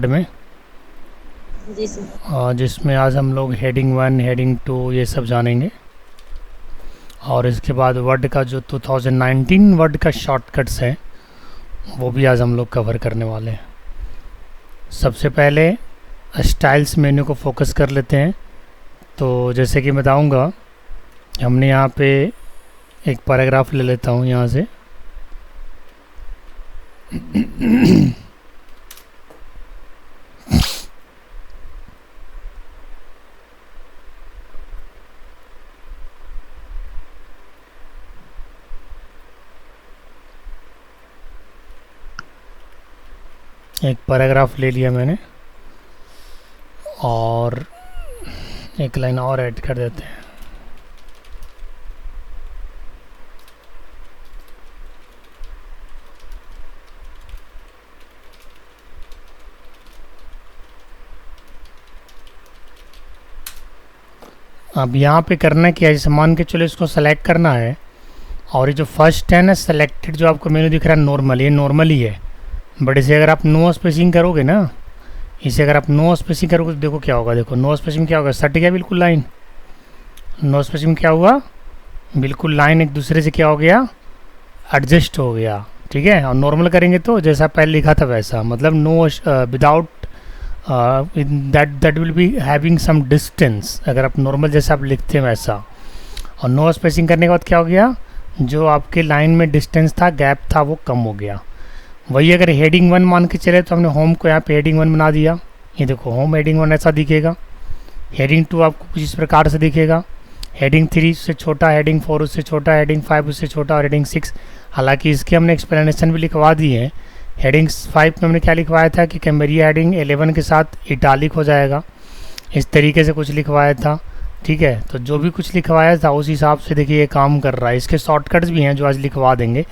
में जी सर। जिसमें आज हम लोग हेडिंग 1 हेडिंग 2 ये सब जानेंगे और इसके बाद वर्ड का जो 2019 वर्ड का शॉर्टकट्स है वो भी आज हम लोग कवर करने वाले हैं। सबसे पहले स्टाइल्स मेन्यू को फोकस कर लेते हैं। तो जैसे कि बताऊंगा, हमने यहाँ पे एक पैराग्राफ ले लेता हूँ यहाँ से। एक पैराग्राफ ले लिया मैंने और एक लाइन और ऐड कर देते हैं। अब यहाँ पे करना क्या है, जैसे मान के चलो इसको सेलेक्ट करना है और ये जो फर्स्ट है ना सेलेक्टेड, जो आपको मेनू दिख रहा है नॉर्मल, ये नॉर्मल ही है। बट इसे अगर आप नो स्पेसिंग करोगे ना, इसे अगर आप नो स्पेसिंग करोगे तो देखो क्या होगा। देखो नो स्पेसिंग क्या होगा, सट गया बिल्कुल लाइन। नो स्पेसिंग क्या हुआ, बिल्कुल लाइन एक दूसरे से क्या हो गया, एडजस्ट हो गया। ठीक है। और नॉर्मल करेंगे तो जैसा पहले लिखा था वैसा, मतलब no without that will be having some distance. अगर आप नॉर्मल जैसा आप लिखते हैं वैसा। और नो स्पेसिंग करने के बाद क्या हो गया, जो आपके लाइन में डिस्टेंस था, गैप था, वो कम हो गया। वही अगर हेडिंग 1 मान के चले तो हमने होम को यहाँ पे हेडिंग 1 बना दिया। ये देखो होम हेडिंग 1 ऐसा दिखेगा। हेडिंग 2 आपको कुछ इस प्रकार से दिखेगा। हेडिंग 3 उससे छोटा, हेडिंग 4 उससे छोटा, हेडिंग 5 उससे छोटा और हेडिंग 6। हालांकि इसके हमने एक्सप्लेनेशन भी लिखवा दी है। हेडिंग 5 में हमने क्या लिखवाया था कि कैमरिया हेडिंग 11 के साथ इटालिक हो जाएगा, इस तरीके से कुछ लिखवाया था। ठीक है। तो जो भी कुछ लिखवाया था उस हिसाब से देखिए ये काम कर रहा है। इसके शॉर्टकट्स भी हैं जो आज लिखवा देंगे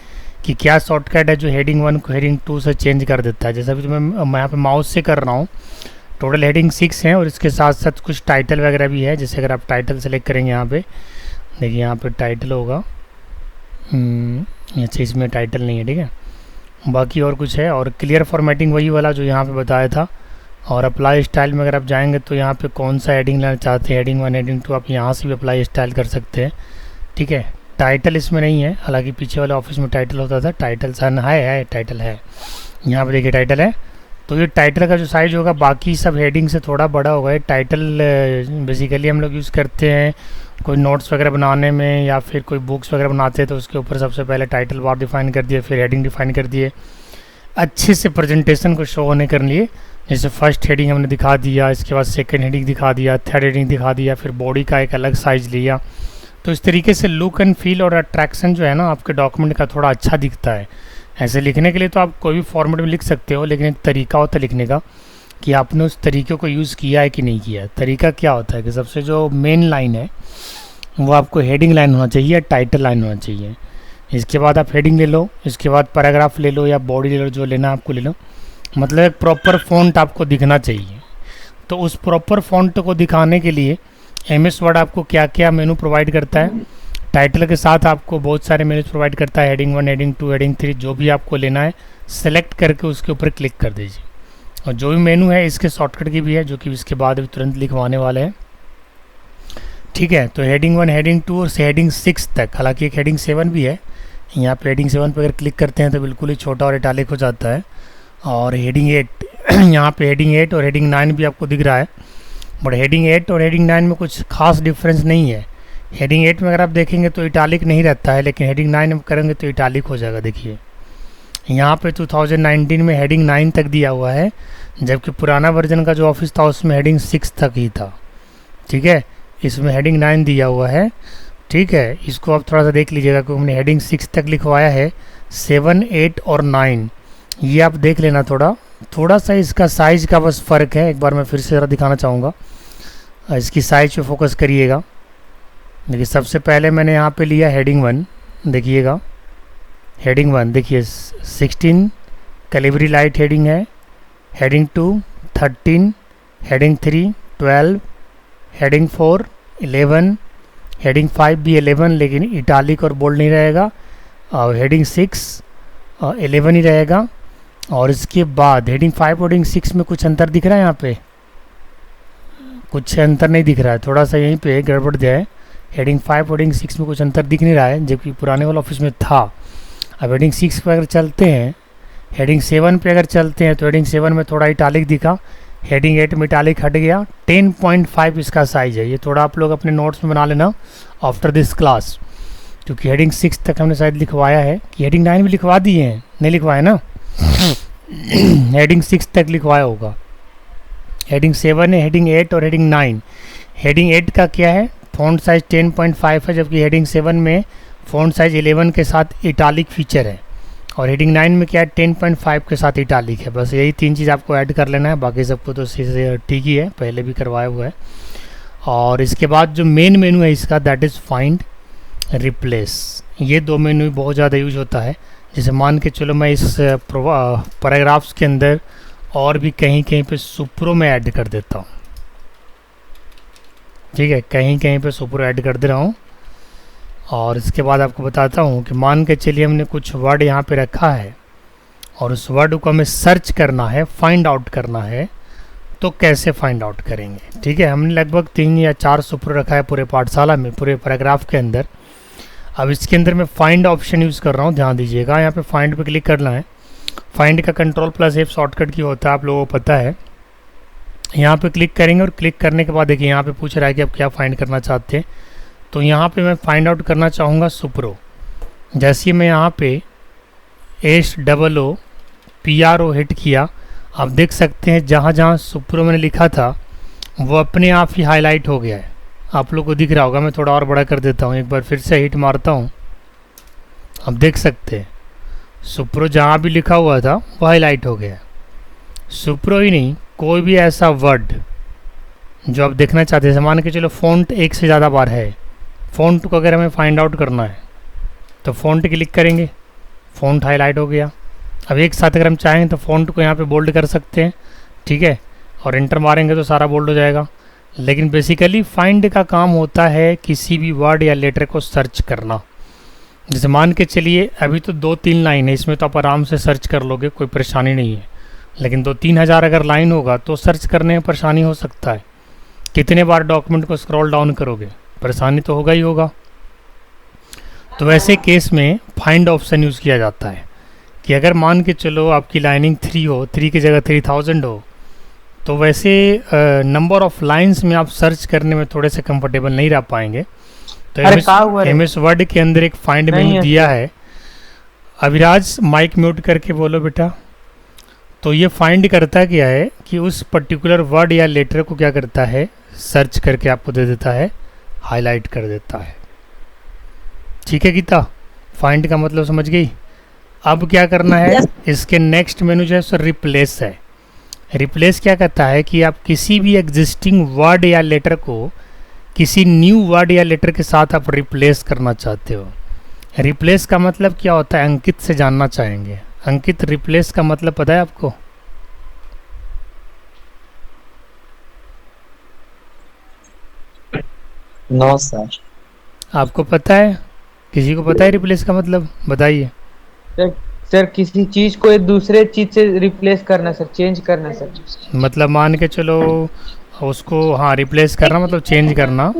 कि क्या शॉर्टकट है जो हेडिंग 1 को हेडिंग 2 से चेंज कर देता है। जैसा भी मैं यहाँ पे माउस से कर रहा हूँ। टोटल हेडिंग 6 है और इसके साथ साथ कुछ टाइटल वगैरह भी है। जैसे अगर आप टाइटल सेलेक्ट करेंगे यहाँ पे, देखिए यहाँ पे टाइटल होगा। अच्छा, इसमें टाइटल नहीं है। ठीक है। बाकी और कुछ है। और क्लियर फॉर्मेटिंग वही वाला जो यहाँ पे बताया था। और अप्लाई स्टाइल में अगर आप जाएंगे तो यहाँ पे कौन सा हेडिंग लेना चाहते हैं, हेडिंग 1 हेडिंग 2, आप यहाँ से भी अप्लाई स्टाइल कर सकते हैं। ठीक है। टाइटल इसमें नहीं है, हालांकि पीछे वाले ऑफिस में टाइटल होता था। टाइटल सन है टाइटल है, यहाँ पे देखिए टाइटल है। तो ये टाइटल का जो साइज होगा बाकी सब हेडिंग से थोड़ा बड़ा होगा। ये टाइटल बेसिकली हम लोग यूज़ करते हैं कोई नोट्स वगैरह बनाने में या फिर कोई बुक्स वगैरह बनाते हैं तो उसके ऊपर सबसे पहले टाइटल बार डिफाइन कर दिए, फिर हेडिंग डिफाइन कर दिए अच्छे से प्रेजेंटेशन को शो होने के लिए। जैसे फर्स्ट हेडिंग हमने दिखा दिया, इसके बाद सेकंड हेडिंग दिखा दिया, थर्ड हेडिंग दिखा दिया, फिर बॉडी का एक अलग साइज़ लिया। तो इस तरीके से लुक एंड फील और अट्रैक्शन जो है ना आपके डॉक्यूमेंट का थोड़ा अच्छा दिखता है। ऐसे लिखने के लिए तो आप कोई भी फॉर्मेट में लिख सकते हो, लेकिन एक तरीका होता है लिखने का कि आपने उस तरीके को यूज़ किया है कि नहीं किया है। तरीका क्या होता है कि सबसे जो मेन लाइन है वो आपको हेडिंग लाइन होना चाहिए, टाइटल लाइन होना चाहिए। इसके बाद आप हेडिंग ले लो, इसके बाद पैराग्राफ ले लो या बॉडी ले लो, जो लेना आपको ले लो। मतलब एक प्रॉपर फ़ॉन्ट आपको दिखना चाहिए। तो उस प्रॉपर फ़ॉन्ट को दिखाने के लिए एमएस वर्ड आपको क्या क्या मेनू प्रोवाइड करता है। टाइटल के साथ आपको बहुत सारे मेनू प्रोवाइड करता है। हेडिंग 1 हेडिंग 2 हेडिंग 3 जो भी आपको लेना है सेलेक्ट करके उसके ऊपर क्लिक कर दीजिए। और जो भी मेनू है इसके शॉर्टकट की भी है जो कि इसके बाद भी तुरंत लिखवाने वाले हैं। ठीक है। तो हेडिंग 1 हेडिंग 2 और से हेडिंग 6 तक, हालांकि एक हेडिंग 7 भी है। यहाँ पे हेडिंग 7 पर अगर क्लिक करते हैं तो बिल्कुल ही छोटा और इटालिक हो जाता है। और हेडिंग 8 यहाँ पे हेडिंग 8 और हेडिंग 9 भी आपको दिख रहा है। बट हेडिंग 8 और हेडिंग 9 में कुछ खास डिफरेंस नहीं है। हेडिंग 8 में अगर आप देखेंगे तो इटालिक नहीं रहता है, लेकिन हेडिंग 9 में करेंगे तो इटालिक हो जाएगा। देखिए यहाँ पे 2019 में हेडिंग 9 तक दिया हुआ है, जबकि पुराना वर्जन का जो ऑफिस था उसमें हेडिंग 6 तक ही था। ठीक है। इसमें हेडिंग 9 दिया हुआ है। ठीक है। इसको आप थोड़ा सा देख लीजिएगा क्योंकि हमने हेडिंग 6 तक लिखवाया है। 7 8 और 9 ये आप देख लेना। थोड़ा सा इसका साइज़ का बस फ़र्क है। एक बार मैं फिर से ज़रा दिखाना चाहूँगा, इसकी साइज़ पे फोकस करिएगा। देखिए सबसे पहले मैंने यहाँ पे लिया हेडिंग 1, देखिएगा हेडिंग 1 देखिए 16 कैलिबरी लाइट हेडिंग है। हेडिंग 2 13, हेडिंग 3 12, हेडिंग 4 11, हेडिंग 5 भी 11 लेकिन इटालिक और बोल्ड नहीं रहेगा। और हेडिंग 6 11 ही रहेगा। और इसके बाद हेडिंग 5 हेडिंग 6 में कुछ अंतर दिख रहा है यहाँ पे? कुछ अंतर नहीं दिख रहा है, थोड़ा सा यहीं पे गड़बड़ दिया है। हेडिंग 5 हेडिंग 6 में कुछ अंतर दिख नहीं रहा है, जबकि पुराने वाले ऑफिस में था। अब हेडिंग 6 पे अगर चलते हैं, हेडिंग 7 पे अगर चलते हैं तो हेडिंग 7 में थोड़ा इटालिक दिखा, हेडिंग 8 में इटालिक हट गया। 10.5 इसका साइज़ है। ये थोड़ा आप लोग अपने नोट्स में बना लेना आफ्टर दिस क्लास, क्योंकि हेडिंग 6 तक हमने शायद लिखवाया है कि हेडिंग 9 भी लिखवा दिए हैं, नहीं लिखवाया ना? हेडिंग 6 तक लिखवाया होगा। हेडिंग 7 है, हेडिंग 8 और हेडिंग 9। हेडिंग 8 का क्या है? फ़ॉन्ट साइज़ 10.5 है, जबकि हेडिंग 7 में फ़ॉन्ट साइज़ 11 के साथ इटालिक फीचर है। और हेडिंग 9 में क्या है? 10.5 के साथ इटालिक है। बस यही 3 चीज़ आपको ऐड कर लेना है, बाकी सबको तो ठीक ही है, पहले भी करवाया हुआ है। और इसके बाद जो मेन मेनू है इसका, दैट इज़ फाइंड रिप्लेस। ये 2 मेनू बहुत ज़्यादा यूज होता है। जैसे मान के चलो मैं इस पैराग्राफ्स के अंदर और भी कहीं कहीं पे सुप्रो में ऐड कर देता हूँ, ठीक है? कहीं कहीं पे सुप्रो ऐड कर दे रहा हूँ। और इसके बाद आपको बताता हूँ कि मान के चलिए हमने कुछ वर्ड यहाँ पे रखा है और उस वर्ड को हमें सर्च करना है, फाइंड आउट करना है, तो कैसे फाइंड आउट करेंगे? ठीक है, हमने लगभग 3 या 4 सुप्रो रखा है पूरे पाठशाला में, पूरे पैराग्राफ के अंदर। अब इसके अंदर मैं फाइंड ऑप्शन यूज़ कर रहा हूँ, ध्यान दीजिएगा। यहाँ पे फाइंड पे क्लिक करना है। फाइंड का Ctrl+F शॉर्टकट की होता है, आप लोगों को पता है। यहाँ पे क्लिक करेंगे और क्लिक करने के बाद देखिए यहाँ पे पूछ रहा है कि आप क्या फाइंड करना चाहते हैं। तो यहाँ पे मैं फाइंड आउट करना चाहूँगा सुप्रो। जैसे मैं यहाँ पे SOOPRO हिट किया, आप देख सकते हैं जहाँ जहाँ सुप्रो मैंने लिखा था वो अपने आप ही हाईलाइट हो गया है। आप लोग को दिख रहा होगा, मैं थोड़ा और बड़ा कर देता हूँ, एक बार फिर से हिट मारता हूँ। आप देख सकते हैं सुप्रो जहाँ भी लिखा हुआ था वो हाईलाइट हो गया। सुप्रो ही नहीं, कोई भी ऐसा वर्ड जो आप देखना चाहते हैं, मान के चलो फ़ॉन्ट एक से ज़्यादा बार है, फ़ॉन्ट को अगर हमें फाइंड आउट करना है तो फ़ॉन्ट क्लिक करेंगे, फ़ॉन्ट हाईलाइट हो गया। अब एक साथ अगर हम चाहें तो फ़ॉन्ट को यहाँ पे बोल्ड कर सकते हैं, ठीक है? और इंटर मारेंगे तो सारा बोल्ड हो जाएगा। लेकिन बेसिकली फाइंड का काम होता है किसी भी वर्ड या लेटर को सर्च करना। जैसे मान के चलिए अभी तो 2-3 लाइन है, इसमें तो आप आराम से सर्च कर लोगे, कोई परेशानी नहीं है। लेकिन 2-3 हज़ार अगर लाइन होगा तो सर्च करने में परेशानी हो सकता है। कितने बार डॉक्यूमेंट को स्क्रॉल डाउन करोगे, परेशानी तो होगा ही होगा। तो वैसे केस में फाइंड ऑप्शन यूज़ किया जाता है कि अगर मान के चलो आपकी लाइनिंग 3 हो, 3 की जगह 3000 हो, तो वैसे नंबर ऑफ़ लाइंस में आप सर्च करने में थोड़े से कंफर्टेबल नहीं रह पाएंगे। तो MS वर्ड के अंदर एक फाइंड मेन्यू दिया है। अभिराज माइक म्यूट करके बोलो बेटा। तो ये फाइंड करता क्या है कि उस पर्टिकुलर वर्ड या लेटर को क्या करता है, सर्च करके आपको दे देता है, हाईलाइट कर देता है। ठीक है गीता, फाइंड का मतलब समझ गई? अब क्या करना है, इसके नेक्स्ट मेनू जो है सो रिप्लेस है। रिप्लेस क्या करता है कि आप किसी भी एग्जिस्टिंग वर्ड या लेटर को किसी न्यू वर्ड या लेटर के साथ आप रिप्लेस करना चाहते हो। रिप्लेस का मतलब क्या होता है, अंकित से जानना चाहेंगे। अंकित, रिप्लेस का मतलब पता है आपको? No sir. आपको पता है? किसी को पता है रिप्लेस का मतलब? बताइए सर किसी चीज को एक दूसरे चीज से रिप्लेस करना सर, चेंज करना सर। मतलब मान के चलो उसको, हाँ, रिप्लेस करना मतलब चेंज करना।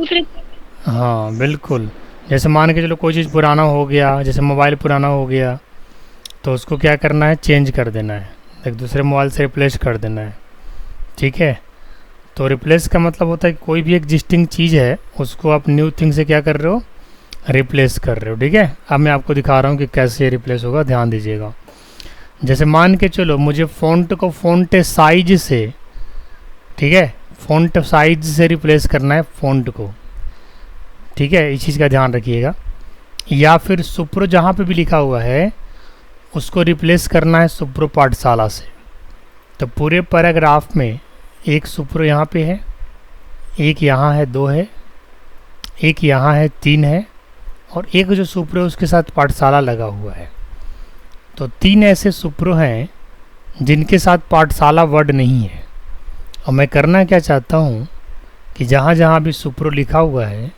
हाँ बिल्कुल, जैसे मान के चलो कोई चीज़ पुराना हो गया, जैसे मोबाइल पुराना हो गया तो उसको क्या करना है, चेंज कर देना है, एक दूसरे मोबाइल से रिप्लेस कर देना है। ठीक है, तो रिप्लेस का मतलब होता है कि कोई भी एग्जिस्टिंग चीज़ है उसको आप न्यू थिंग से क्या कर रहे हो, रिप्लेस कर रहे हो। ठीक है, अब मैं आपको दिखा रहा हूँ कि कैसे रिप्लेस होगा, ध्यान दीजिएगा। जैसे मान के चलो मुझे फ़ॉन्ट को फ़ॉन्ट साइज से, ठीक है, फ़ॉन्ट साइज से रिप्लेस करना है फ़ॉन्ट को। ठीक है, इस चीज़ का ध्यान रखिएगा। या फिर सुप्रो जहाँ पे भी लिखा हुआ है उसको रिप्लेस करना है सुप्रो पाठशाला से। तो पूरे पैराग्राफ में एक सुप्रो यहाँ पे है, एक यहाँ है, 2 है, एक यहाँ है, 3 है, और एक जो सुप्रो उसके साथ पाठशाला लगा हुआ है। तो 3 ऐसे सुप्रो हैं जिनके साथ पाठशाला वर्ड नहीं है। और मैं करना क्या चाहता हूँ कि जहाँ जहाँ भी सुप्रो लिखा हुआ है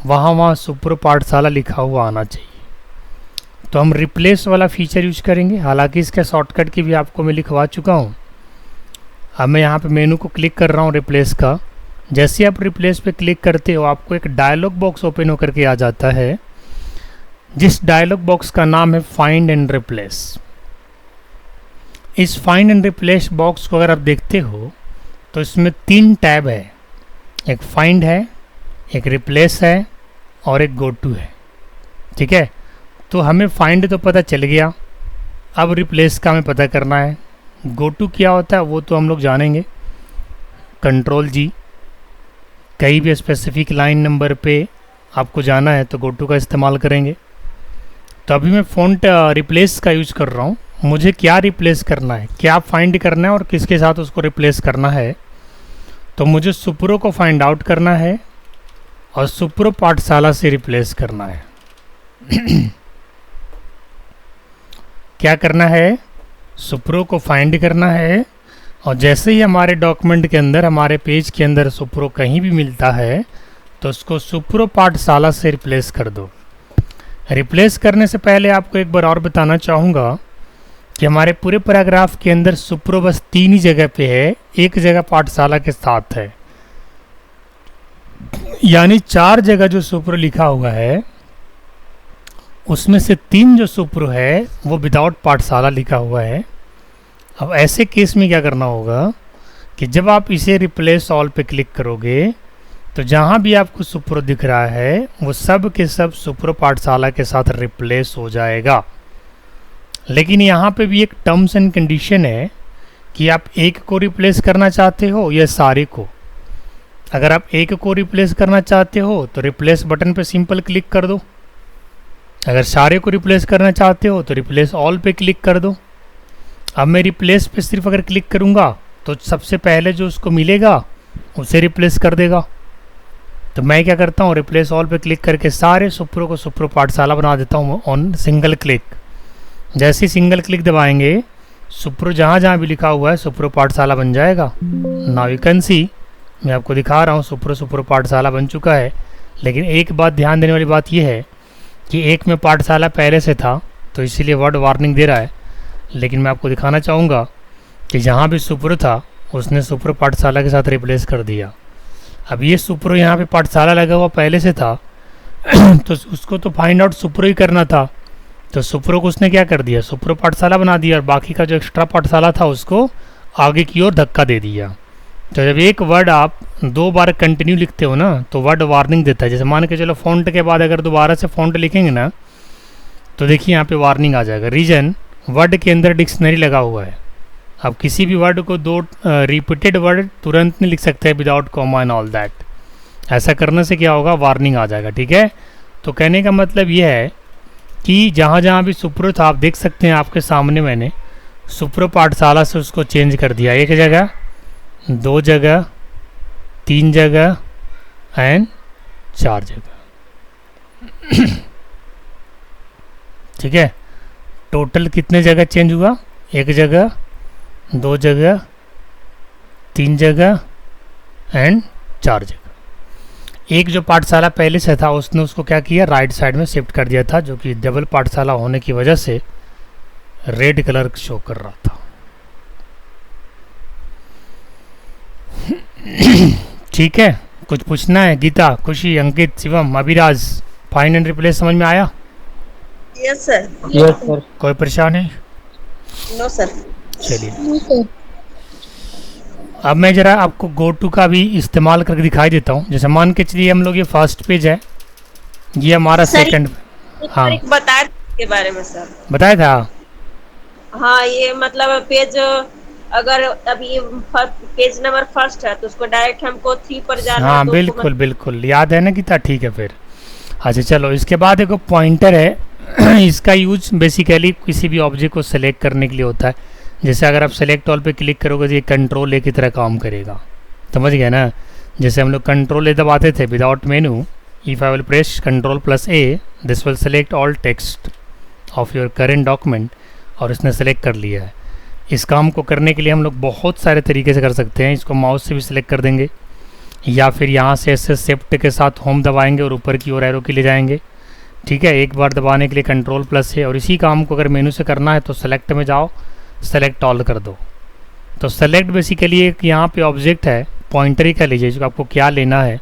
वहाँ वहाँ सुप्रो पाठशाला लिखा हुआ आना चाहिए। तो हम रिप्लेस वाला फीचर यूज करेंगे। हालांकि इसका शॉर्टकट की भी आपको मैं लिखवा चुका हूँ। अब मैं यहाँ पे मेनू को क्लिक कर रहा हूँ रिप्लेस का। जैसे आप रिप्लेस पे क्लिक करते हो आपको एक डायलॉग बॉक्स ओपन होकर के आ जाता है, जिस डायलॉग बॉक्स का नाम है फाइंड एंड रिप्लेस। इस फाइंड एंड रिप्लेस बॉक्स को अगर आप देखते हो तो इसमें 3 टैब है, एक फाइंड है, एक रिप्लेस है और एक गो टू है। ठीक है, तो हमें फाइंड तो पता चल गया, अब रिप्लेस का हमें पता करना है। गो टू क्या होता है वो तो हम लोग जानेंगे। कंट्रोल जी, कहीं भी स्पेसिफिक लाइन नंबर पे आपको जाना है तो गो टू का इस्तेमाल करेंगे। तो अभी मैं फ़ॉन्ट रिप्लेस का यूज कर रहा हूँ। मुझे क्या रिप्लेस करना है, क्या फाइंड करना है और किसके साथ उसको रिप्लेस करना है, तो मुझे सुप्रो को फाइंड आउट करना है और सुप्रो पाठशाला से रिप्लेस करना है। क्या करना है, सुप्रो को फाइंड करना है और जैसे ही हमारे डॉक्यूमेंट के अंदर, हमारे पेज के अंदर सुप्रो कहीं भी मिलता है तो उसको सुप्रो पाठशाला से रिप्लेस कर दो। रिप्लेस करने से पहले आपको एक बार और बताना चाहूँगा कि हमारे पूरे पैराग्राफ के अंदर सुप्रो बस 3 ही जगह पे है, एक जगह पाठशाला के साथ है। यानी 4 जगह जो सुप्रो लिखा हुआ है उसमें से 3 जो सुप्रो है वो विदाउट पाठशाला लिखा हुआ है। अब ऐसे केस में क्या करना होगा कि जब आप इसे रिप्लेस ऑल पे क्लिक करोगे तो जहाँ भी आपको सुप्रो दिख रहा है वो सब के सब सुप्रो पाठशाला के साथ रिप्लेस हो जाएगा। लेकिन यहाँ पे भी एक टर्म्स एंड कंडीशन है कि आप एक को रिप्लेस करना चाहते हो या सारे को। अगर आप एक को रिप्लेस करना चाहते हो तो रिप्लेस बटन पे सिंपल क्लिक कर दो। अगर सारे को रिप्लेस करना चाहते हो तो रिप्लेस ऑल पे क्लिक कर दो। अब मैं रिप्लेस पे सिर्फ अगर क्लिक करूँगा तो सबसे पहले जो उसको मिलेगा उसे रिप्लेस कर देगा। तो मैं क्या करता हूँ, रिप्लेस ऑल पे क्लिक करके सारे सुप्रो को सुप्रो पाठशाला बना देता हूँ ऑन सिंगल क्लिक। जैसे ही सिंगल क्लिक दबाएंगे सुप्रो जहाँ जहाँ भी लिखा हुआ है सुप्रो पाठशाला बन जाएगा। नाउ यू कैन सी, मैं आपको दिखा रहा हूँ सुप्रो पाठशाला बन चुका है। लेकिन एक बात ध्यान देने वाली बात यह है कि एक में पाठशाला पहले से था तो इसीलिए वर्ड वार्निंग दे रहा है। लेकिन मैं आपको दिखाना चाहूँगा कि जहाँ भी सुप्रो था उसने सुप्रो पाठशाला के साथ रिप्लेस कर दिया। अब ये सुप्रो यहाँ पे पाठशाला लगा हुआ पहले से था तो उसको तो फाइंड आउट सुप्रो ही करना था, तो सुप्रो को उसने क्या कर दिया, सुप्रो पाठशाला बना दिया और बाकी का जो एक्स्ट्रा पाठशाला था उसको आगे की ओर धक्का दे दिया। तो जब एक वर्ड आप 2 बार कंटिन्यू लिखते हो ना तो वर्ड वार्निंग देता है। जैसे मान के चलो फ़ॉन्ट के बाद अगर दोबारा से फ़ॉन्ट लिखेंगे ना तो देखिए यहाँ पे वार्निंग आ जाएगा। रीजन, वर्ड के अंदर डिक्शनरी लगा हुआ है। आप किसी भी वर्ड को 2 रिपीटेड वर्ड तुरंत नहीं लिख सकते without comma and all that. ऐसा करने से क्या होगा, वार्निंग आ जाएगा। ठीक है, तो कहने का मतलब ये है कि जहाँ जहाँ भी सुप्रो था आप देख सकते हैं आपके सामने मैंने सुप्रो पाठशाला से उसको चेंज कर दिया। 1 जगह, 2 जगह, 3 जगह एंड 4 जगह। ठीक है, टोटल कितने जगह चेंज हुआ, 1 जगह, 2 जगह, 3 जगह एंड 4 जगह। एक जो पाठशाला पहले से था उसने उसको क्या किया, राइट साइड में शिफ्ट कर दिया था, जो कि डबल पाठशाला होने की वजह से रेड कलर शो कर रहा था। ठीक है, कुछ पूछना है? Gita, Khushi, Ankit, Shivam, Abhiraj, find and replace समझ में आया? Yes sir. Yes sir. कोई परेशानी? No sir. चलिए, अब मैं ज़रा आपको गो टू का भी इस्तेमाल करके दिखाई देता हूँ। जैसे मान के चलिए हम लोग ये फर्स्ट पेज है, ये हमारा सेकंड। हाँ, बताया के बारे में सर, बताया था। हाँ, ये मतलब पेज अगर अभी पेज नंबर फर्स्ट है तो उसको डायरेक्ट हमको 3 पर जाना है। हाँ तो बिल्कुल बिल्कुल, याद है ना गीता? ठीक है फिर। अच्छा चलो, इसके बाद एक पॉइंटर है। इसका यूज बेसिकली किसी भी ऑब्जेक्ट को सेलेक्ट करने के लिए होता है। जैसे अगर आप सेलेक्ट ऑल पे क्लिक करोगे तो ये कंट्रोल ए की तरह काम करेगा। समझ गए ना? जैसे हम लोग कंट्रोल ए दबाते थे without menu, if I will press control plus A, this will select all text of your current document, और इसने सेलेक्ट कर लिया है। इस काम को करने के लिए हम लोग बहुत सारे तरीके से कर सकते हैं। इसको माउस से भी सिलेक्ट कर देंगे, या फिर यहाँ से ऐसे शिफ्ट के साथ होम दबाएंगे और ऊपर की ओर एरो की ले जाएंगे। ठीक है, एक बार दबाने के लिए कंट्रोल प्लस है। और इसी काम को अगर मेनू से करना है तो सेलेक्ट में जाओ, सेलेक्ट ऑल कर दो। तो सेलेक्ट बेसिकली एक यहाँ पे ऑब्जेक्ट है, पॉइंटर ही का लीजिए, जो आपको क्या लेना है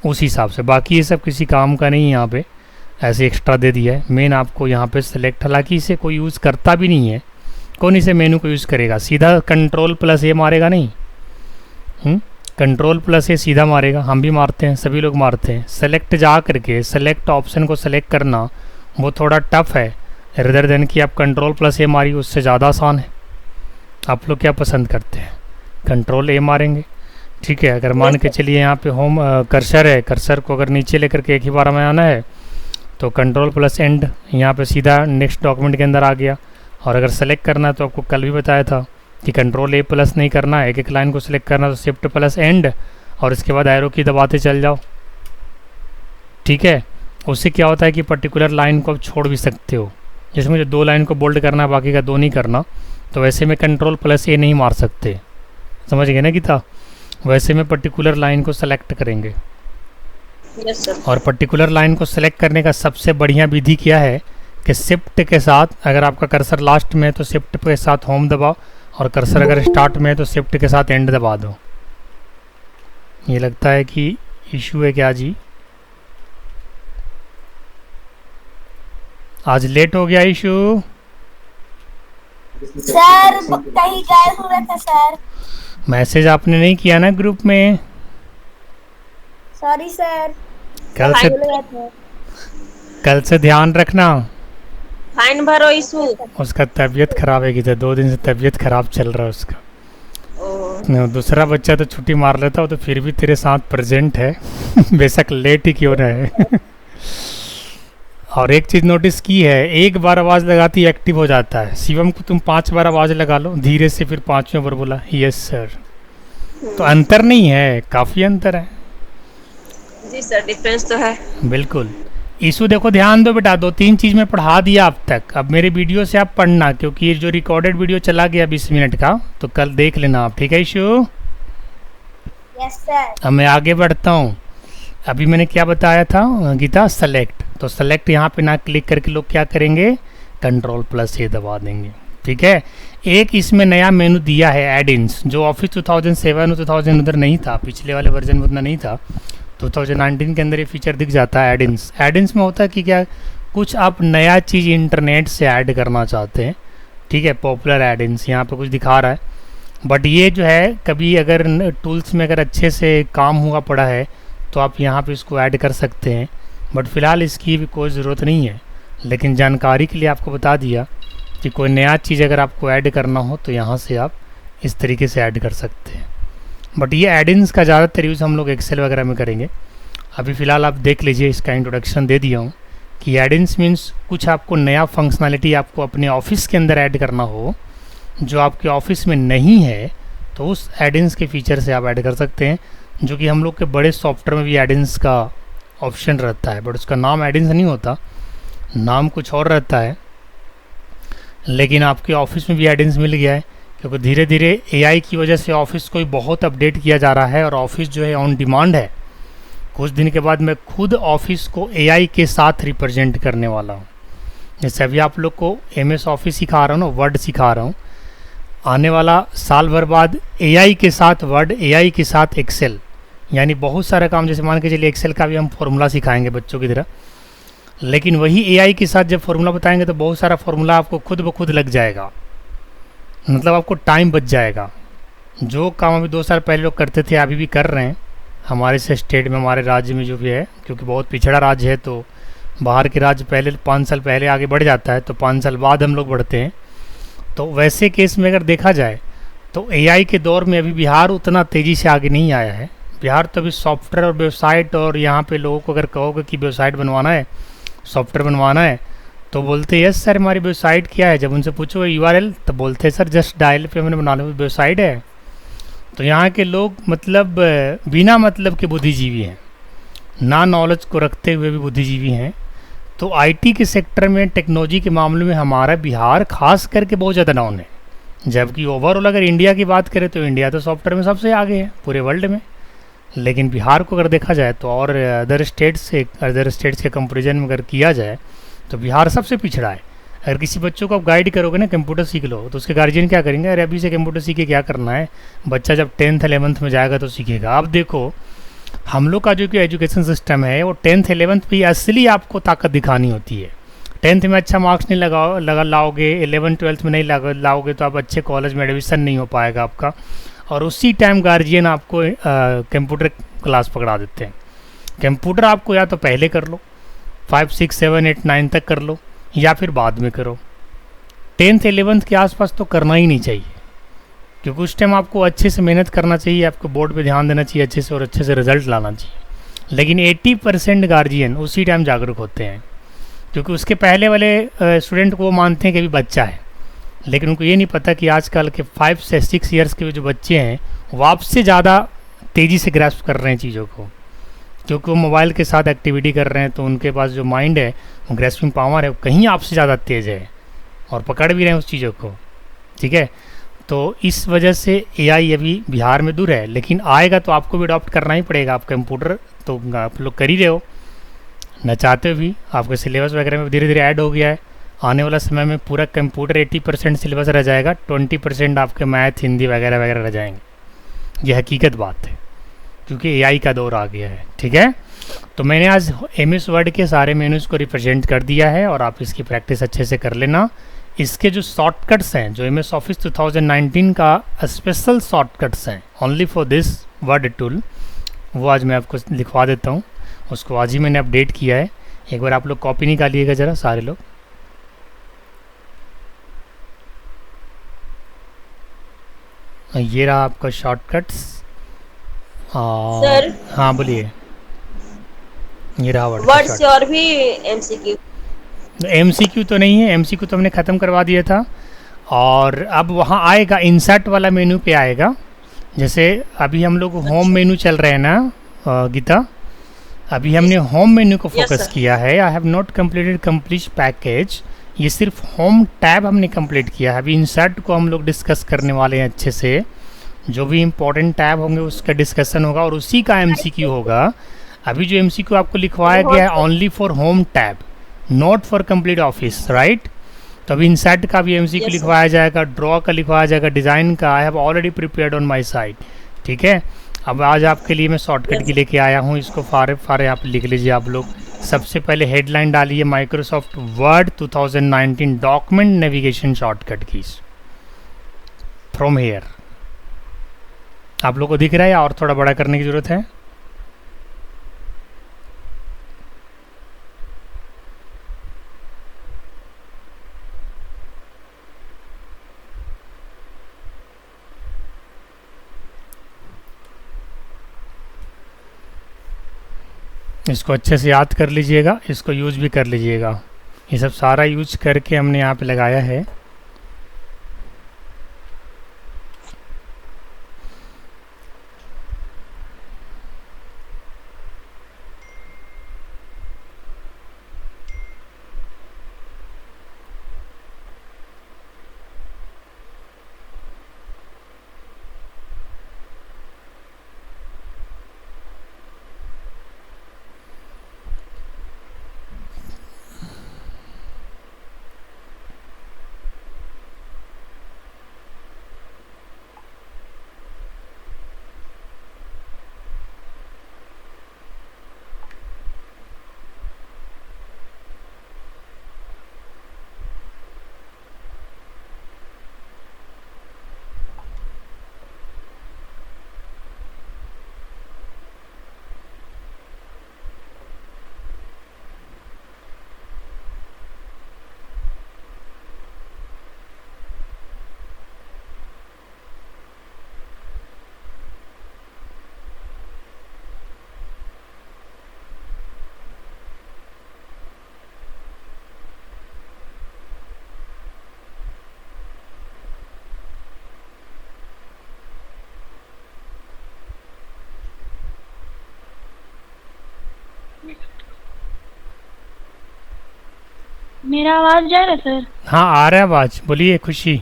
उस हिसाब से। बाकी ये सब किसी काम का नहीं है, यहाँ पे ऐसे एक्स्ट्रा दे दिया है। मेन आपको यहाँ पे सेलेक्ट, हालांकि इसे कोई यूज़ करता भी नहीं है, कौन इसे मेनू को यूज़ करेगा, सीधा कंट्रोल प्लस ए मारेगा नहीं, कंट्रोल प्लस ए सीधा मारेगा, हम भी मारते हैं, सभी लोग मारते हैं। सेलेक्ट जा करके सेलेक्ट ऑप्शन को सेलेक्ट करना वो थोड़ा टफ है, रेदर देन कि आप कंट्रोल प्लस ए मारिए, उससे ज़्यादा आसान है। आप लोग क्या पसंद करते हैं, कंट्रोल ए मारेंगे, ठीक है। अगर मान के चलिए यहाँ पे होम कर्सर है, कर्सर को अगर नीचे लेकर के एक ही बार में आना है तो कंट्रोल प्लस एंड, यहाँ पे सीधा नेक्स्ट डॉक्यूमेंट के अंदर आ गया। और अगर सेलेक्ट करना है तो आपको कल भी बताया था कि कंट्रोल ए प्लस नहीं करना है, एक एक लाइन को सिलेक्ट करना, तो शिफ्ट प्लस एंड और इसके बाद एरो की दबाते चल जाओ, ठीक है। उससे क्या होता है कि पर्टिकुलर लाइन को आप छोड़ भी सकते हो, जैसे मुझे 2 लाइन को बोल्ड करना है, बाकी का 2 नहीं करना, तो वैसे में कंट्रोल प्लस ए नहीं मार सकते, समझ गए ना गीता। वैसे में पर्टिकुलर लाइन को सेलेक्ट करेंगे। Yes sir. और पर्टिकुलर लाइन को सेलेक्ट करने का सबसे बढ़िया विधि क्या है कि शिफ्ट के साथ, अगर आपका कर्सर लास्ट में है तो शिफ्ट के साथ होम दबाओ, और कर्सर अगर स्टार्ट में है तो शिफ्ट के साथ एंड दबा दो। ये लगता है कि इशू है क्या जी, आज लेट हो गया इशू। सर कहीं गायब हुए थे सर। मैसेज आपने नहीं किया ना ग्रुप में, सॉरी सर। कल से ध्यान रखना। फाइन भरो इशू। उसका तबीयत खराब है गीता, 2 दिन से तबीयत खराब चल रहा है उसका। दूसरा बच्चा तो छुट्टी मार लेता हो तो फिर भी तेरे साथ प्रेजेंट है बेशक लेट ही क्यों ना है और एक चीज़ नोटिस की है, एक बार आवाज़ लगाती एक्टिव हो जाता है। शिवम को तुम 5 बार आवाज़ लगा लो धीरे से, फिर 5वें बार बोला यस सर। तो अंतर नहीं है, काफ़ी अंतर है। जी सर, डिफरेंस तो है बिल्कुल। इशू देखो, ध्यान दो बेटा, 2-3 चीज़ में पढ़ा दिया अब तक। अब मेरे वीडियो से आप पढ़ना, क्योंकि ये जो रिकॉर्डेड वीडियो चला गया 20 मिनट का, तो कल देख लेना आप, ठीक है इशू। Yes sir. अब मैं आगे बढ़ता हूँ। अभी मैंने क्या बताया था गीता, सेलेक्ट। तो सेलेक्ट यहाँ पे ना क्लिक करके लोग क्या करेंगे, कंट्रोल प्लस ए दबा देंगे, ठीक है। एक इसमें नया मेनू दिया है एड इन्स, जो ऑफिस 2007 और 2000 उधर नहीं था, पिछले वाले वर्जन में उतना नहीं था। 2019 के अंदर ये फीचर दिख जाता है एड इन्स। एड इन्स में होता है कि क्या, कुछ आप नया चीज़ इंटरनेट से ऐड करना चाहते हैं, ठीक है, पॉपुलर एड इन्स यहाँ पे कुछ दिखा रहा है। बट ये जो है, कभी अगर टूल्स में अगर अच्छे से काम हुआ पड़ा है तो आप यहाँ पे इसको ऐड कर सकते हैं। बट फ़िलहाल इसकी भी कोई ज़रूरत नहीं है, लेकिन जानकारी के लिए आपको बता दिया कि कोई नया चीज़ अगर आपको ऐड करना हो तो यहाँ से आप इस तरीके से ऐड कर सकते हैं। बट ये एडिन्स का ज़्यादातर यूज़ हम लोग एक्सेल वगैरह में करेंगे। अभी फ़िलहाल आप देख लीजिए, इसका इंट्रोडक्शन दे दिया हूँ कि एडिन्स मीन्स कुछ आपको नया फंक्शनैलिटी आपको अपने ऑफिस के अंदर ऐड करना हो, जो आपके ऑफिस में नहीं है, तो उस एडिन्स के फीचर से आप ऐड कर सकते हैं, जो कि हम लोग के बड़े सॉफ्टवेयर में भी एडिन्स का ऑप्शन रहता है। बट उसका नाम एडिन्स नहीं होता, नाम कुछ और रहता है। लेकिन आपके ऑफिस में भी एडिन्स मिल गया है, क्योंकि धीरे धीरे एआई की वजह से ऑफिस को बहुत अपडेट किया जा रहा है, और ऑफिस जो है ऑन डिमांड है। कुछ दिन के बाद मैं खुद ऑफिस को एआई के साथ रिप्रेजेंट करने वाला हूँ। जैसे अभी आप लोग को एमएस ऑफिस सिखा रहा हूँ ना, वर्ड सिखा रहा हूँ, आने वाला साल भर बाद एआई के साथ वर्ड, एआई के साथ एक्सेल, यानी बहुत सारा काम। जैसे मान के चलिए एक्सेल का भी हम फॉर्मूला सिखाएंगे बच्चों की तरह, लेकिन वही एआई के साथ जब फॉर्मूला बताएंगे तो बहुत सारा फॉर्मूला आपको खुद ब खुद लग जाएगा, मतलब आपको टाइम बच जाएगा। जो काम अभी 2 साल पहले लोग करते थे अभी भी कर रहे हैं हमारे से स्टेट में, हमारे राज्य में जो भी है, क्योंकि बहुत पिछड़ा राज्य है, तो बाहर के राज्य पहले 5 साल पहले आगे बढ़ जाता है, तो 5 साल बाद हम लोग बढ़ते हैं। तो वैसे केस में अगर देखा जाए तो एआई के दौर में अभी बिहार उतना तेज़ी से आगे नहीं आया है। बिहार तो अभी सॉफ्टवेयर और वेबसाइट, और यहाँ पे लोगों को अगर कहोगे कि वेबसाइट बनवाना है, सॉफ्टवेयर बनवाना है, तो बोलते यस सर हमारी वेबसाइट क्या है। जब उनसे पूछो यूआरएल तो बोलते सर जस्ट डायल पे मैंने बना ली वेबसाइट है। तो यहाँ के लोग मतलब बिना मतलब के बुद्धिजीवी हैं, ना नॉलेज को रखते हुए भी बुद्धिजीवी हैं। तो आईटी के सेक्टर में, टेक्नोलॉजी के मामले में हमारा बिहार खास करके बहुत ज़्यादा डाउन है। जबकि ओवरऑल अगर इंडिया की बात करें तो इंडिया तो सॉफ्टवेयर में सबसे आगे है पूरे वर्ल्ड में। लेकिन बिहार को अगर देखा जाए तो और अदर स्टेट्स के कंपेरिजन में अगर किया जाए तो बिहार सबसे पिछड़ा है। अगर किसी बच्चों को आप गाइड करोगे ना कंप्यूटर सीख लो, तो उसके गार्जियन क्या करेंगे, अरे अभी से कंप्यूटर सीख के क्या करना है, बच्चा जब 10th 11th में जाएगा तो सीखेगा। आप देखो हम लोग का जो कि एजुकेशन सिस्टम है वो 10th 11th पे असली आपको ताकत दिखानी होती है। 10th में अच्छा मार्क्स नहीं लाओगे, 11th 12th में नहीं लाओगे तो आप अच्छे कॉलेज में एडमिशन नहीं हो पाएगा आपका। और उसी टाइम गार्जियन आपको कंप्यूटर क्लास पकड़ा देते हैं। कंप्यूटर आपको या तो पहले कर लो, 5 6 7 8 9 तक कर लो, या फिर बाद में करो। 10th 11th के आसपास तो करना ही नहीं चाहिए, क्योंकि उस टाइम आपको अच्छे से मेहनत करना चाहिए, आपको बोर्ड पे ध्यान देना चाहिए अच्छे से और अच्छे से रिजल्ट लाना चाहिए। लेकिन 80% गार्जियन उसी टाइम जागरूक होते हैं, क्योंकि उसके पहले वाले स्टूडेंट को वो मानते हैं कि अभी बच्चा है, लेकिन उनको ये नहीं पता कि आजकल के 5 से 6 ईयर्स के जो बच्चे हैं वो आपसे ज़्यादा तेज़ी से ग्रैस्प कर रहे हैं चीज़ों को, क्योंकि वो मोबाइल के साथ एक्टिविटी कर रहे हैं। तो उनके पास जो माइंड है, वो ग्रैस्पिंग पावर है, वो कहीं आपसे ज़्यादा तेज़ है और पकड़ भी रहे हैं उस चीज़ों को। ठीक है, तो इस वजह से एआई अभी बिहार में दूर है, लेकिन आएगा तो आपको भी अडॉप्ट करना ही पड़ेगा। आप कंप्यूटर तो आप लोग कर ही रहे हो, न चाहते भी, आपके सिलेबस वगैरह में धीरे धीरे ऐड हो गया है। आने वाला समय में पूरा कंप्यूटर 80% सिलेबस रह जाएगा, 20% आपके मैथ हिंदी वगैरह वगैरह रह जाएंगे। ये हकीकत बात है, क्योंकि एआई का दौर आ गया है। ठीक है, तो मैंने आज एमएस वर्ड के सारे मेन्यूज़ को रिप्रेजेंट कर दिया है और आप इसकी प्रैक्टिस अच्छे से कर लेना। इसके जो शॉर्टकट्स हैं, जो एमएस ऑफिस 2019 का स्पेशल शॉर्टकट्स हैं only for this word tool, वो आज मैं आपको लिखवा देता हूँ। उसको आज ही मैंने अपडेट किया है। एक बार आप लोग कॉपी निकालिएगा ज़रा सारे लोग। ये रहा आपका शॉर्टकट्स। सर हाँ बोलिए। ये रहा वर्ड से और भी एमसीक्यू। एमसीक्यू तो नहीं है, एमसीक्यू तो हमने ख़त्म करवा दिया था। और अब वहाँ आएगा इंसर्ट वाला मेनू पे आएगा। जैसे अभी हम लोग होम मेनू चल रहे हैं ना गीता, अभी हमने होम मेन्यू को फोकस किया है। I have not completed complete package, ये सिर्फ होम टैब हमने कंप्लीट किया है। अभी इंसर्ट को हम लोग डिस्कस करने वाले हैं अच्छे से। जो भी इम्पोर्टेंट टैब होंगे उसका डिस्कशन होगा और उसी का एमसीक्यू होगा। अभी जो एमसीक्यू आपको लिखवाया गया है only for home tab, not for complete office, right. तो अभी इंसर्ट का भी एमसीक्यू लिखवाया जाएगा, ड्रॉ का लिखवाया जाएगा, डिज़ाइन का I have already prepared on my side. ठीक है, अब आज आपके लिए मैं शॉर्टकट की लेके आया हूँ। इसको फारे आप लिख लीजिए आप लोग। सबसे पहले हेडलाइन डालिए Microsoft word 2019 document navigation shortcut keys from here. आप लोग को दिख रहा है या और थोड़ा बड़ा करने की ज़रूरत है? इसको अच्छे से याद कर लीजिएगा, इसको यूज़ भी कर लीजिएगा। ये सब सारा यूज करके हमने यहाँ पे लगाया है। मेरा आवाज जा रहा है सर? हाँ आ रहा है आवाज, बोलिए खुशी।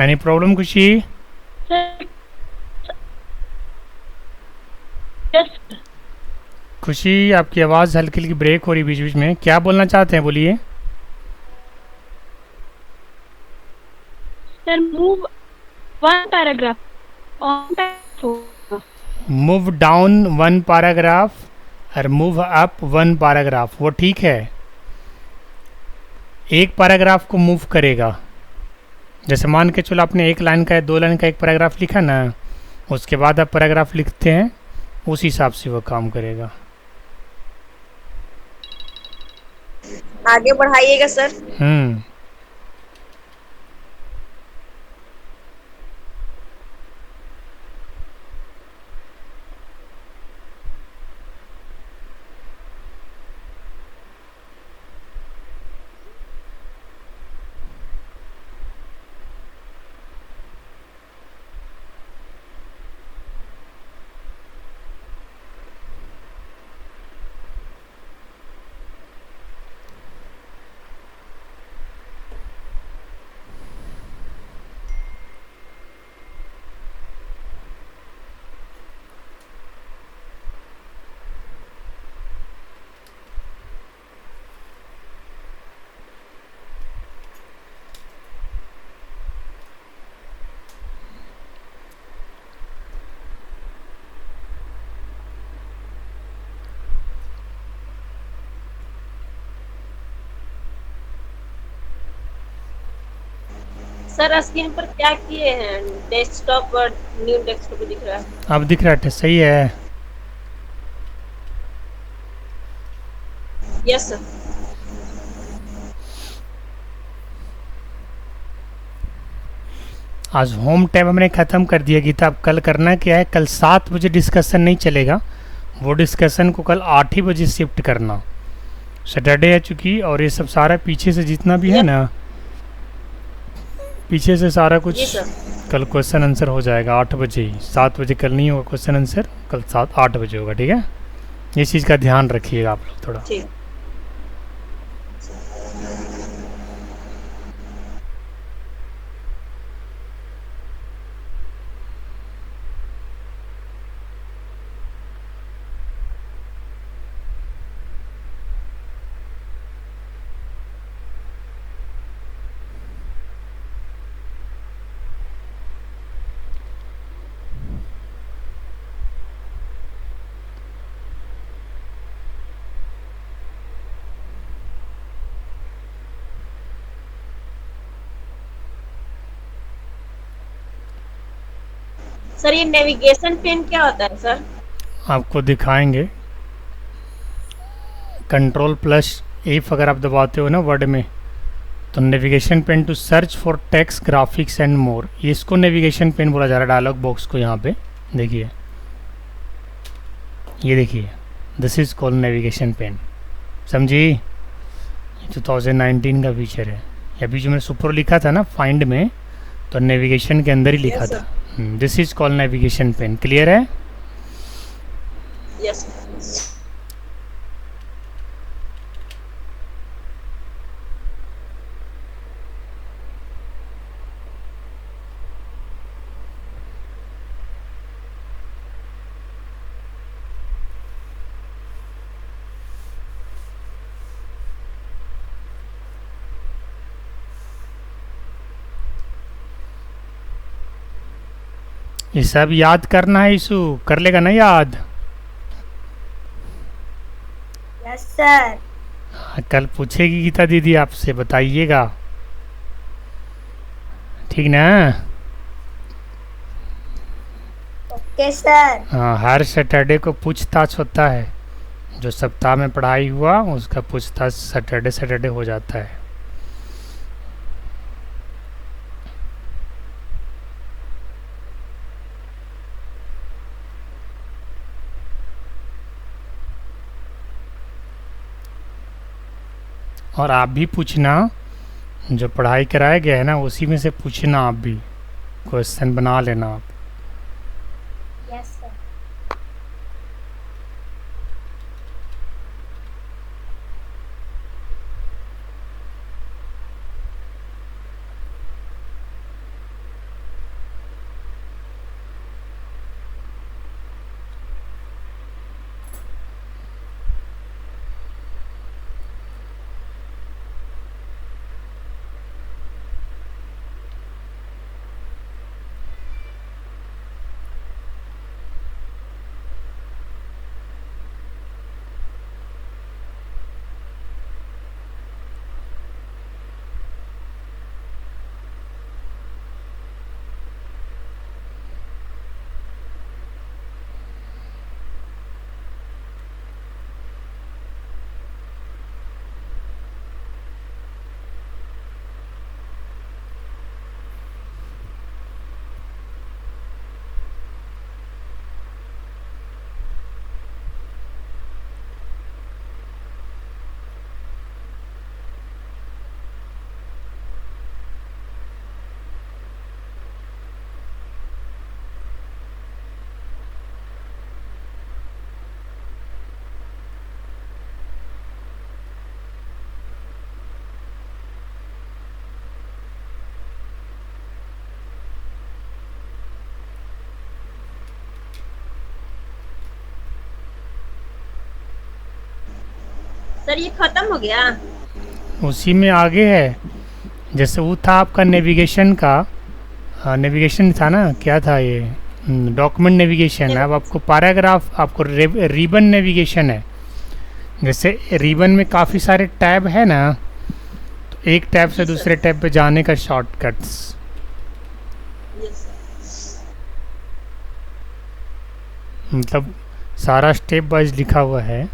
एनी प्रॉब्लम खुशी? सर खुशी आपकी आवाज़ हल्की हल्की ब्रेक हो रही बीच बीच में, क्या बोलना चाहते हैं बोलिए। Sir move one paragraph on move down one paragraph और मूव अप वन पैराग्राफ, वो ठीक है। एक पैराग्राफ को मूव करेगा, जैसे मान के चलो आपने एक लाइन का या 2 लाइन का एक पैराग्राफ लिखा ना, उसके बाद आप पैराग्राफ लिखते हैं, उस हिसाब से वो काम करेगा। आगे बढ़ाइएगा सर। सर स्क्रीन पर क्या किए हैं, डेस्कटॉप और न्यू डेस्कटॉप दिख रहा है। अब दिख रहा है, सही है। Yes sir. आज होम टैब हमने ख़त्म कर दिया गीता। अब कल करना क्या है, कल 7 बजे डिस्कशन नहीं चलेगा, वो डिस्कशन को कल 8 ही बजे शिफ्ट करना। सैटरडे है चूँकि, और ये सब सारा पीछे से जितना भी है ना, पीछे से सारा कुछ जी सर। कल क्वेश्चन आंसर हो जाएगा 8 बजे ही। 7 बजे कल नहीं होगा क्वेश्चन आंसर, कल 8 बजे होगा, ठीक है। ये चीज़ का ध्यान रखिएगा आप लोग थोड़ा। ठीक। सर ये नेविगेशन पेन क्या होता है सर? आपको दिखाएंगे। कंट्रोल+F अगर आप दबाते हो ना वर्ड में, तो navigation pane to search for text graphics and more, ये इसको नेविगेशन पेन बोला जा रहा है। डायलॉग बॉक्स को यहाँ पे देखिए, ये देखिए, this is called navigation pane, समझी। 2019 का फीचर है। अभी जो मैंने सुपर लिखा था ना फाइंड में, तो नेविगेशन के अंदर ही लिखा Yes, था। This is called navigation pane. Clear है? यस। ये सब याद करना है इशू, कर लेगा ना याद? Yes sir. कल पूछेगी गीता दीदी आपसे, बताइएगा, ठीक ना? Okay sir. हाँ, हर सैटरडे को पूछताछ होता है। जो सप्ताह में पढ़ाई हुआ उसका पूछताछ सैटरडे हो जाता है। और आप भी पूछना, जो पढ़ाई कराया गया है ना उसी में से पूछना, आप भी क्वेश्चन बना लेना आप। Yes sir. सर ये खत्म हो गया? उसी में आगे है। जैसे वो था आपका नेविगेशन का, नेविगेशन था ना, क्या था ये, डॉक्यूमेंट नेविगेशन। अब आपको पैराग्राफ, आपको रिबन नेविगेशन है। जैसे रिबन में काफ़ी सारे टैब है ना, तो एक टैब से जी दूसरे सर। टैब पे जाने का शॉर्टकट्स। Yes sir. मतलब सारा स्टेप वाइज लिखा हुआ है।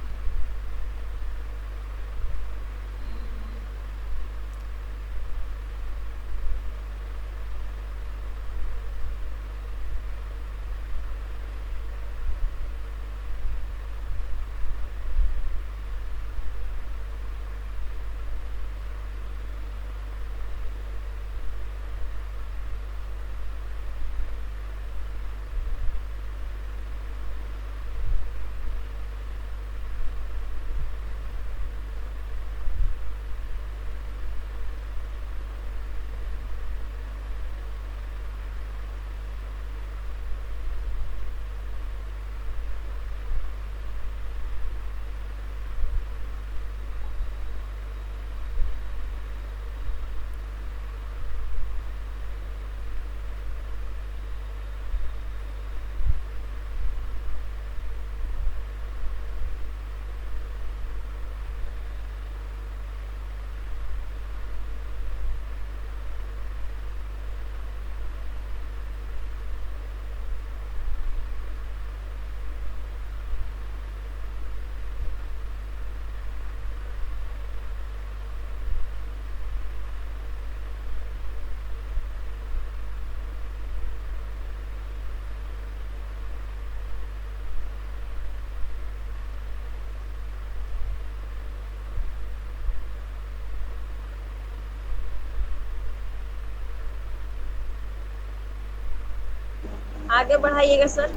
आगे बढ़ाइएगा सर।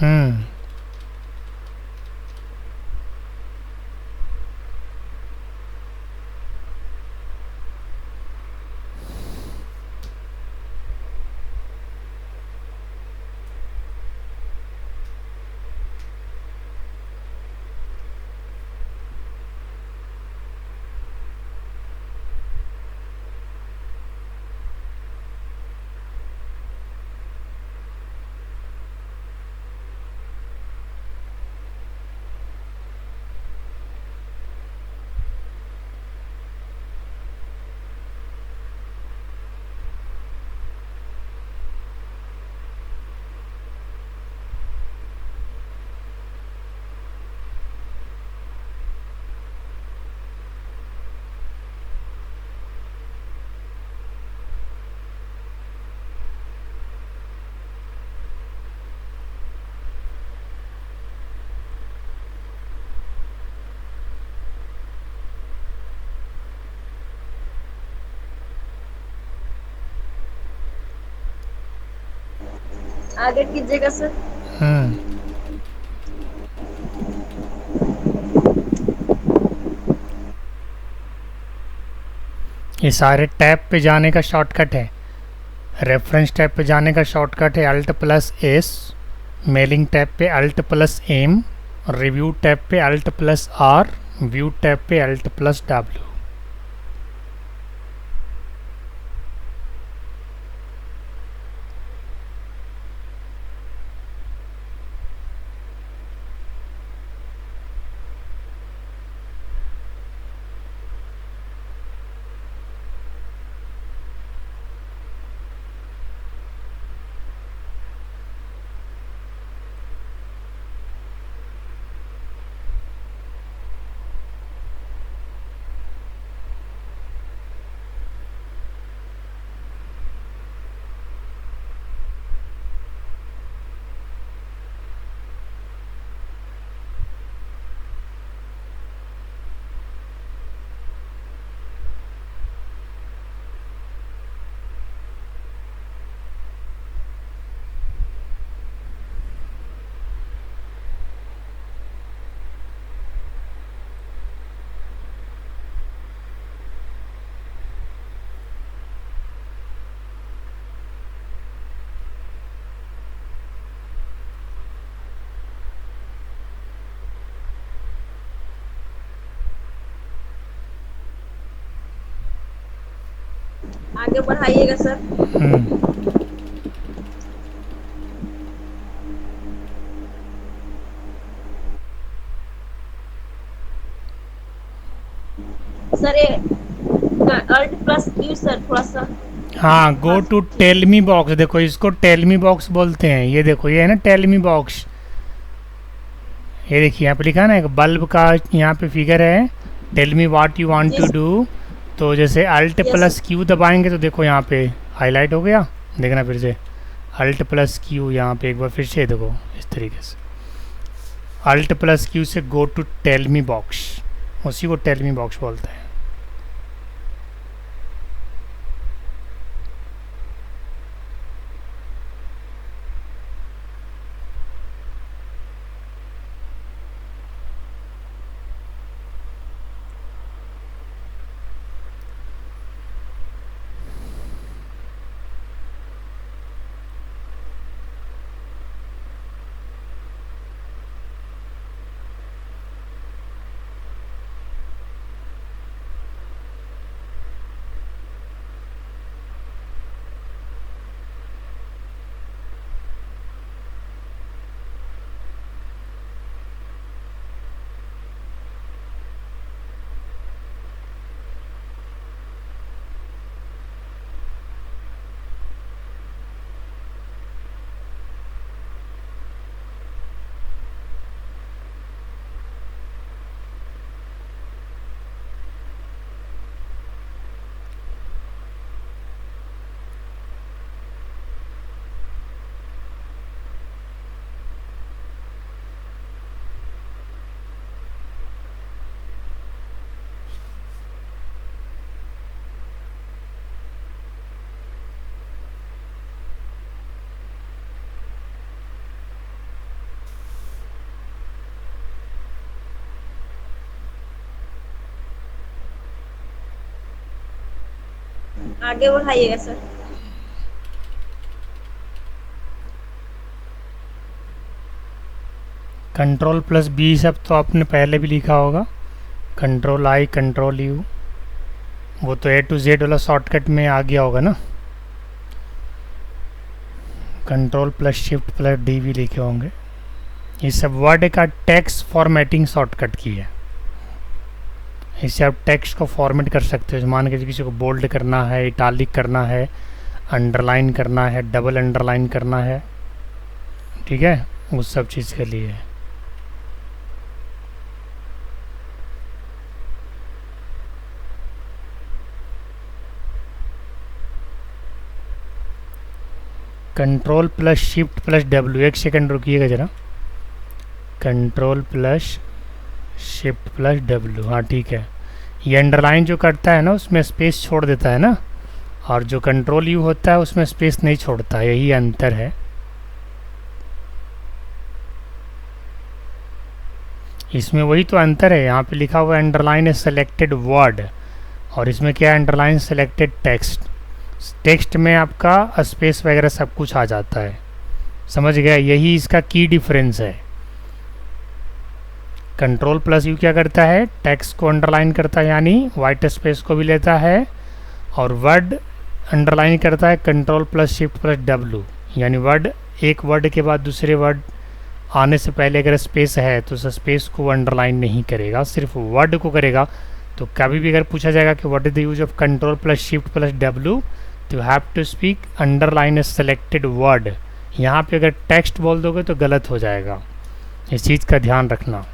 हम्म आगे कीजिएगा सर। हम्म ये सारे टैब पे जाने का शॉर्टकट है। रेफरेंस टैब पे जाने का शॉर्टकट है Alt plus S, mailing tab पे Alt plus M, review tab पे Alt plus R, view tab पे अल्ट प्लस डब्ल्यू। आगे बढ़ाइएगा सर। सर ये अल्ट प्लस क्यू सर थोड़ा सा। हाँ, go to tell me box, देखो इसको टेल मी बॉक्स बोलते हैं। ये देखो, ये है ना टेल मी बॉक्स। ये देखिए यहाँ पे लिखा है ना, एक बल्ब का यहाँ पे फिगर है, tell me what you want to Yes. Do. तो जैसे अल्ट Yes. प्लस क्यू दबाएंगे तो देखो यहाँ पे हाईलाइट हो गया। देखना फिर से, अल्ट प्लस क्यू, यहाँ पे एक बार फिर से देखो इस तरीके से, अल्ट प्लस क्यू से go to tell me box, उसी को टेल मी बॉक्स बोलते हैं। आगे बढ़ाइएगा सर। कंट्रोल प्लस बी सब तो आपने पहले भी लिखा होगा, कंट्रोल आई कंट्रोल यू, वो तो ए टू जेड वाला शॉर्टकट में आ गया होगा ना। Control plus shift plus D भी लिखे होंगे। ये सब वर्ड का टेक्स्ट फॉर्मेटिंग शॉर्टकट की है। इससे आप टेक्स्ट को फॉर्मेट कर सकते हो। मान के किसी को बोल्ड करना है, इटालिक करना है, अंडरलाइन करना है, डबल अंडरलाइन करना है, ठीक है, उस सब चीज़ के लिए। Control plus shift plus W, एक सेकंड रुकिएगा ज़रा, control plus shift plus W, हाँ ठीक है। ये अंडरलाइन जो करता है ना उसमें स्पेस छोड़ देता है ना, और जो कंट्रोल यू होता है उसमें स्पेस नहीं छोड़ता, यही अंतर है। इसमें वही तो अंतर है, यहाँ पे लिखा हुआ है अंडरलाइन है सेलेक्टेड वर्ड, और इसमें क्या है अंडरलाइन सेलेक्टेड टेक्स्ट। टेक्स्ट में आपका स्पेस वगैरह सब कुछ आ जाता है, समझ गया, यही इसका की डिफरेंस है। कंट्रोल प्लस यू क्या करता है, टेक्स्ट को अंडरलाइन करता है यानी वाइट स्पेस को भी लेता है, और वर्ड अंडरलाइन करता है control plus shift plus W, यानी वर्ड एक वर्ड के बाद दूसरे वर्ड आने से पहले अगर स्पेस है तो उस स्पेस को अंडरलाइन नहीं करेगा, सिर्फ वर्ड को करेगा। तो कभी भी अगर पूछा जाएगा कि what is the use of control plus shift plus W, तो you have to speak underline a selected word. यहाँ पे अगर टेक्स्ट बोल दोगे तो गलत हो जाएगा, इस चीज़ का ध्यान रखना,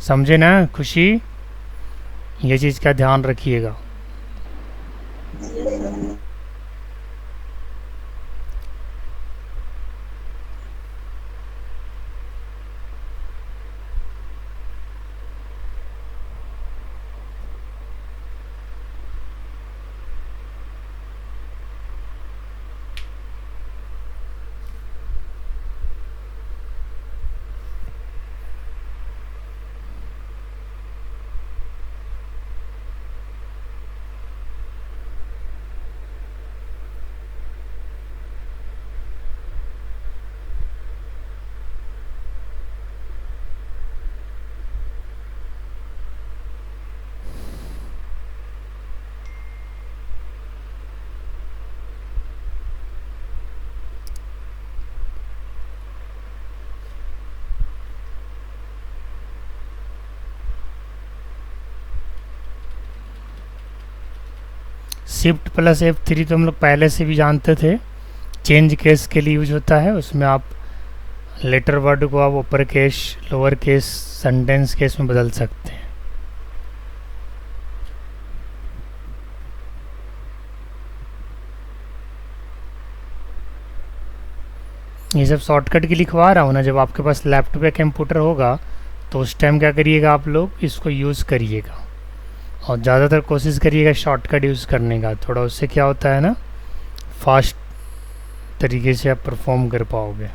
समझे ना खुशी, ये चीज़ का ध्यान रखिएगा। शिफ्ट प्लस F3 तो हम लोग पहले से भी जानते थे, चेंज केस के लिए यूज होता है। उसमें आप लेटर वर्ड को आप upper case, lower case, sentence case में बदल सकते हैं। ये सब शॉर्टकट की लिखवा रहा हूँ ना, जब आपके पास लैपटॉप या कंप्यूटर होगा तो उस टाइम क्या करिएगा, आप लोग इसको यूज़ करिएगा और ज़्यादातर कोशिश करिएगा शॉर्टकट यूज़ करने का। थोड़ा उससे क्या होता है ना, फास्ट तरीके से आप परफॉर्म कर पाओगे।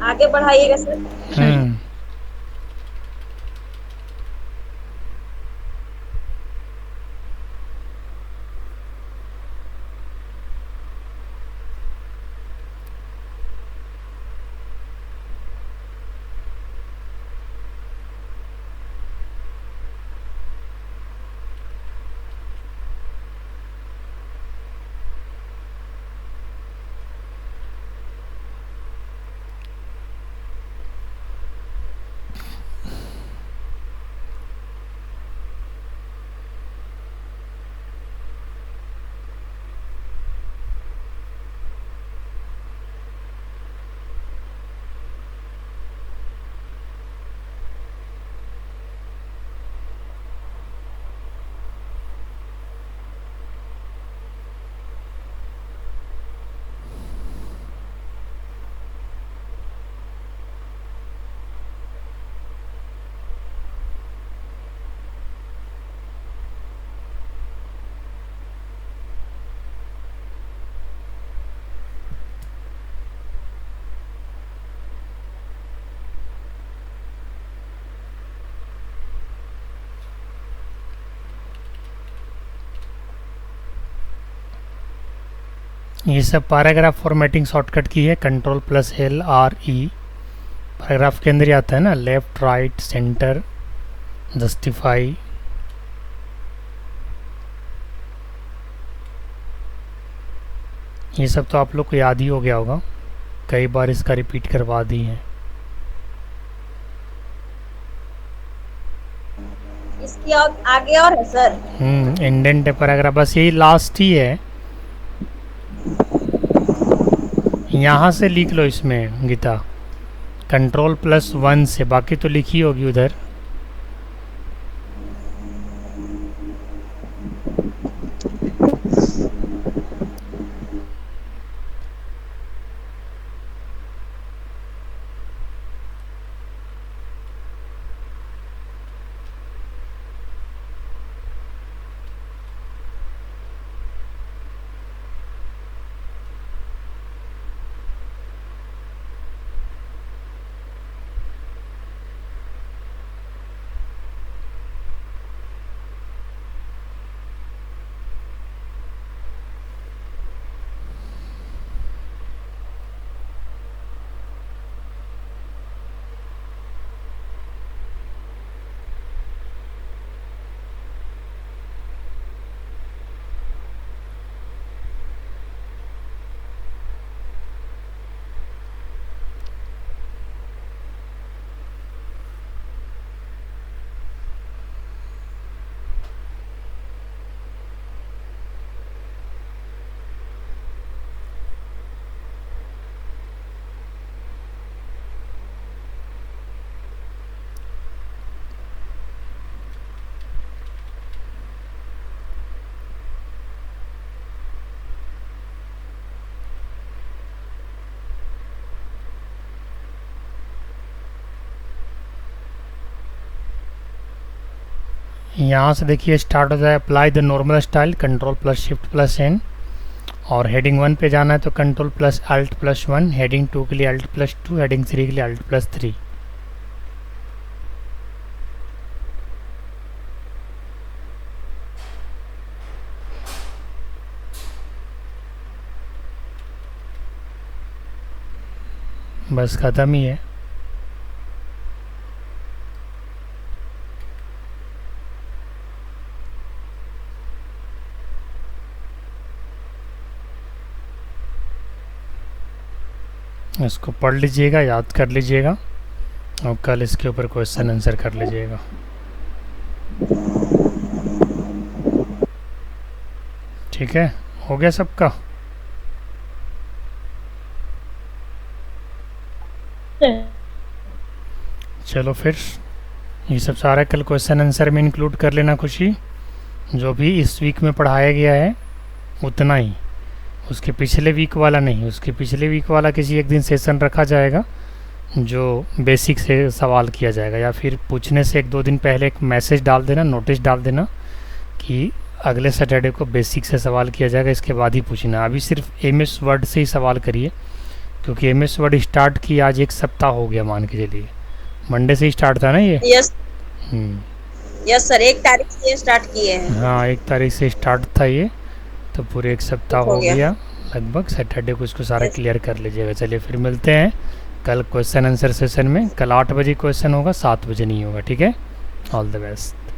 आगे बढ़ाइएगा सर। हम्म ये सब पैराग्राफ फॉर्मेटिंग शॉर्टकट की है, Ctrl+L+R-E। पैराग्राफ के अंदर ही आता है ना, लेफ्ट, राइट, सेंटर, जस्टिफाई। ये सब तो आप लोग को याद ही हो गया होगा, कई बार इसका रिपीट करवा दी है। इसकी आगे और है सर? इंडेंट है पैराग्राफ, बस यही लास्ट ही है। यहाँ से लिख लो इसमें गीता, Ctrl+1 से, बाकी तो लिखी होगी उधर। यहाँ से देखिए स्टार्ट हो जाए apply the normal style, control plus shift plus N, और हेडिंग 1 पे जाना है तो control plus alt plus 1, heading 2 के लिए अल्ट प्लस 2, हेडिंग 3 के लिए अल्ट प्लस 3। बस ख़त्म ही है। इसको पढ़ लीजिएगा, याद कर लीजिएगा और कल इसके ऊपर क्वेश्चन आंसर कर लीजिएगा। ठीक है, हो गया सबका? चलो फिर ये सब सारा कल क्वेश्चन आंसर में इंक्लूड कर लेना खुशी। जो भी इस वीक में पढ़ाया गया है उतना ही, उसके पिछले वीक वाला नहीं। उसके पिछले वीक वाला किसी एक दिन सेशन रखा जाएगा जो बेसिक से सवाल किया जाएगा, या फिर पूछने से 1-2 दिन पहले एक मैसेज डाल देना, नोटिस डाल देना कि अगले सैटरडे को बेसिक से सवाल किया जाएगा, इसके बाद ही पूछना। अभी सिर्फ MS वर्ड से ही सवाल करिए, क्योंकि MS वर्ड स्टार्ट किया आज 1 सप्ताह हो गया, मान के चलिए मंडे से ही स्टार्ट था ना ये। यस यस सर, 1 तारीख से स्टार्ट किए हैं। हाँ 1 तारीख से स्टार्ट था ये, तो पूरे 1 सप्ताह हो गया लगभग। सैटरडे को इसको सारा क्लियर कर लीजिएगा। चलिए फिर मिलते हैं कल क्वेश्चन आंसर सेशन में। कल 8 बजे क्वेश्चन होगा, 7 बजे नहीं होगा। ठीक है, ऑल द बेस्ट।